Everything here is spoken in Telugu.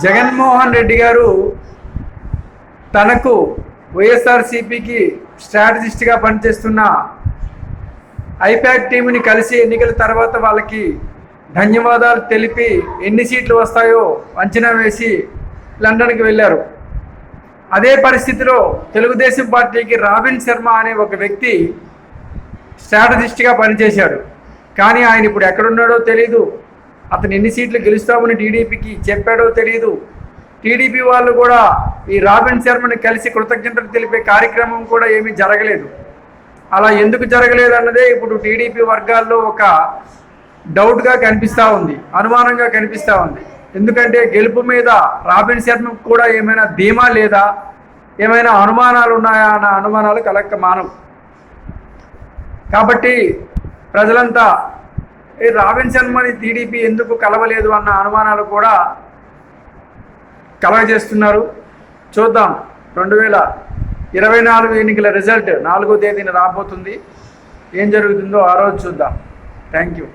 జగన్మోహన్ రెడ్డి గారు తనకు వైఎస్ఆర్సీపీకి స్ట్రాటజిస్ట్గా పనిచేస్తున్న ఐపాక్ టీంని కలిసి ఎన్నికల తర్వాత వాళ్ళకి ధన్యవాదాలు తెలిపి ఎన్ని సీట్లు వస్తాయో అంచనా వేసి లండన్కి వెళ్ళారు. అదే పరిస్థితిలో తెలుగుదేశం పార్టీకి రాబిన్ శర్మ అనే ఒక వ్యక్తి స్ట్రాటజిస్ట్గా పనిచేశాడు. కానీ ఆయన ఇప్పుడు ఎక్కడున్నాడో తెలీదు. అతను ఎన్ని సీట్లు గెలుస్తామని టీడీపీకి చెప్పాడో తెలియదు. టీడీపీ వాళ్ళు కూడా ఈ రాబిన్ శర్మని కలిసి కృతజ్ఞతలు తెలిపే కార్యక్రమం కూడా ఏమీ జరగలేదు. అలా ఎందుకు జరగలేదు అన్నదే ఇప్పుడు టీడీపీ వర్గాల్లో ఒక డౌట్గా కనిపిస్తూ ఉంది, అనుమానంగా కనిపిస్తూ ఉంది. ఎందుకంటే గెలుపు మీద రాబిన్ శర్మకు కూడా ఏమైనా ధీమా లేదా, ఏమైనా అనుమానాలు ఉన్నాయా అన్న అనుమానాలు కలక్క మానవు. కాబట్టి ప్రజలంతా ఈ రాబిన్ శర్మని టీడీపీ ఎందుకు కలవలేదు అన్న అనుమానాలు కూడా కలగజేస్తున్నారు. చూద్దాం, 2024 ఎన్నికల రిజల్ట్ 4వ తేదీన రాబోతుంది. ఏం జరుగుతుందో ఆ రోజు చూద్దాం. Thank you.